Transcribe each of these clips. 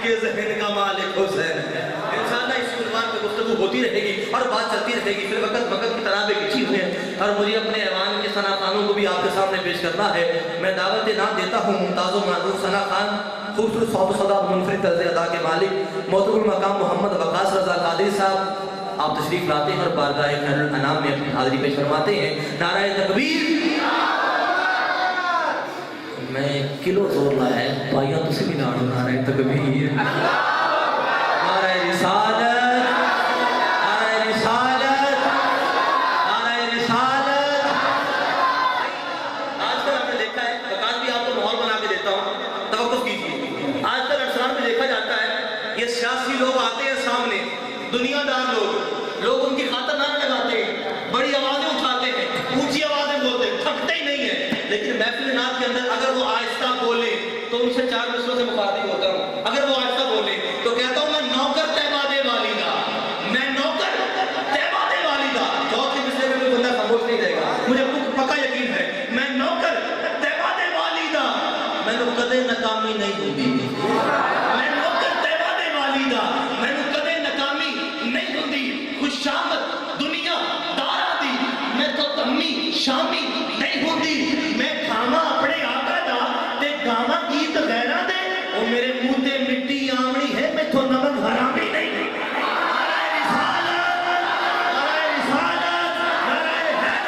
کے ذہن کا مالک حسین ہے۔ انشاءاللہ اس عنوان پہ گفتگو ہوتی رہے گی اور بات چلتی رہے گی، پھر وقت کی ترابے بچھی ہوئی ہیں اور مجھے اپنے ایوان کے ثنا خانوں کو بھی آپ کے سامنے پیش کرنا ہے۔ میں دعوت نام دیتا ہوں ممتاز و معروف ثنا خان، خوبصورت صوت و صدا منفرد طرز ادا کے مالک محترم المقام محمد وقاص رضا قادری صاحب، آپ تشریف لاتے ہیں اور بارگاہ خیر الانام میں اپنی حاضری پیش فرماتے ہیں۔ نعرہ تکبیر! میں کلو زور لایا ہے بھائیوں تسی بھی ناڑو نعرہ تکبیر، نعرہ رسالت، نعرہ رسالت، نعرہ رسالت۔ آج کل ہم نے دیکھا ہے، وقاص بھی آپ کو ماحول بنا کے دیتا ہوں، توقف کیجیے۔ آج کل ارسلان میں دیکھا جاتا ہے یہ سیاسی لوگ آتے ہیں سامنے، دنیا دار لوگ ان کی خاطر نہ لگاتے ہیں، بڑی آوازیں اٹھاتے ہیں، اونچی آوازیں بولتے ہیں، تھکتے ہی نہیں ہیں، لیکن محفل نعت کے اندر اگر وہ آہستہ بولے تو ان سے 4 مصروں سے مخاطب ہوتا ہوں۔ اگر وہ آہستہ بولے تو کہتا ہوں میں نوکر طیبہ دے والیدہ، میں نوکر طیبہ دے والیدہ۔ چوتھ کے مصرے میں کوئی بندہ خاموش نہیں رہے گا، مجھے پکا یقین ہے۔ میں نوکر طیبہ دے والیدہ، میں نے کدے ناکامی نہیں ہوتی، میں نوکر طیبہ دے والیدہ، میں نے کدے ناکامی نہیں ہوتی۔ خوش آمد دنیا دارا دی، میں تو تمی شامی نہیں ہوتی۔ میں کھاما اپنے آقا دا تے گاما گیت غیرہ دے، وہ میرے منہ تے مٹی آمڑی ہے، میں تو نمک حرامی نہیں۔ نعرہ رسالت، نعرہ رسالت، نعرہ حیدر۔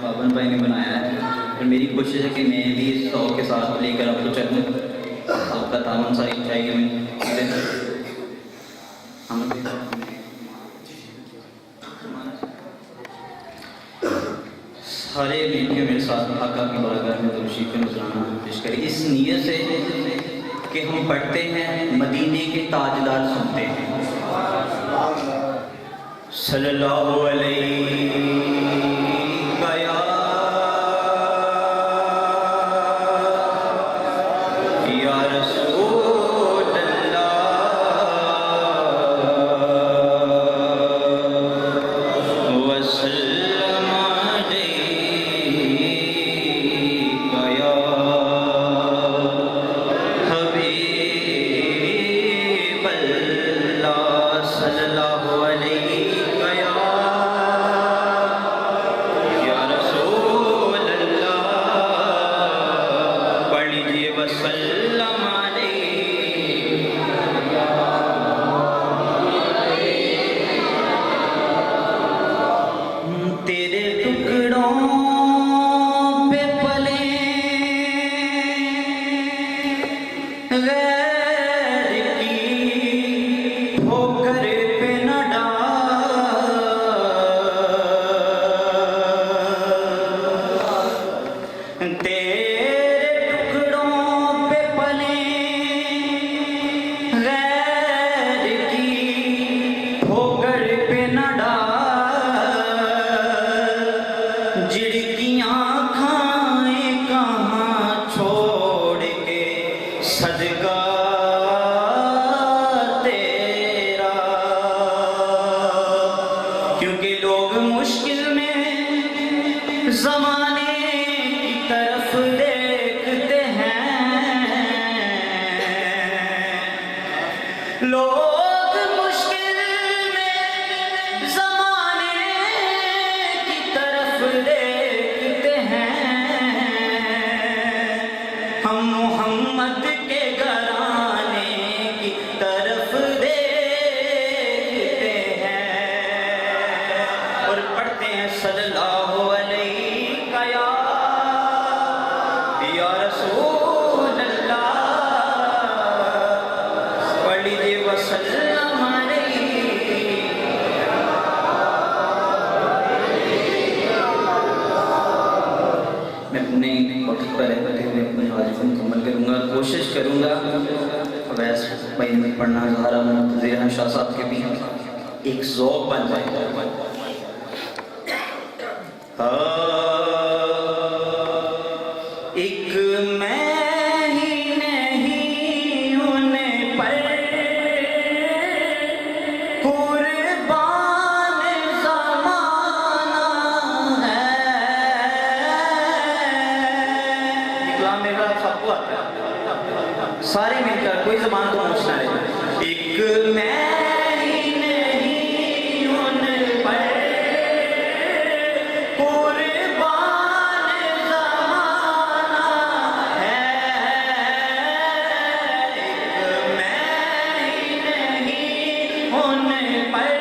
بابن بھائی نے بنایا ہے اور میری کوشش ہے کہ میں بھی اس شوق کے ساتھ لے کر آپ کو چلوں، آپ کا تعاون چاہیے ہمیں۔ سارے بیٹیوں میرے ساتھ آقا کی بارگاہ میں تشریف نذرانہ پیش کریں، اس نیت سے کہ ہم پڑھتے ہیں مدینے کے تاجدار سنتے ہیں۔ صلی اللہ علیہ کوشش کروں گا اویس بھائی نے پڑھنا زہرا منتظر شاہ صاحب کے بھی ایک ذوق بن جائے ایک میں ہی نہیں ان پر قربان زمانہ ہے سارے مل کر، کوئی زبان کو نوچ نہ رہے. ایک میں ہی نہیں ان پر قربان زمانہ ہے. ایک میں ہی نہیں ان پر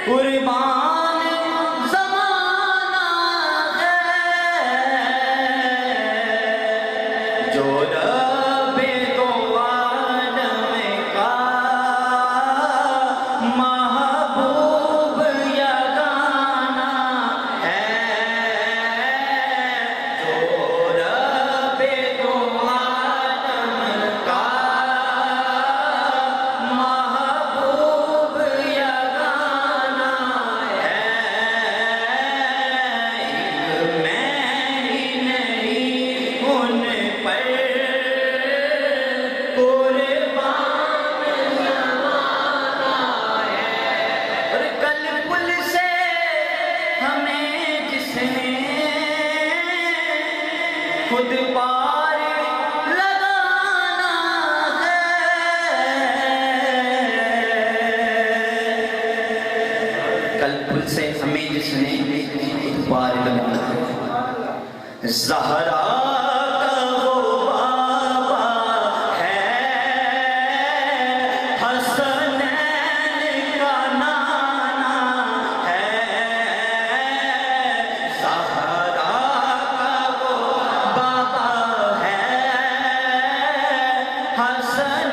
قربان زمانہ ہے. جو رب دو عالم کا محبوب یگانہ ہے. جو رب دو عالم کا محبوب یگانہ ہے. ایک میں ہی نہیں ان پر قربان زمانہ ہے. اور کل پل سے ہمیں جس نے خود پار لگانا ہے. کل پل سے ہمیں جس نے خود پار لگانا ہے. زہرا کا وہ بابا ہے، حسنین کا نانا ہے. زہرا کا وہ بابا ہے، حسن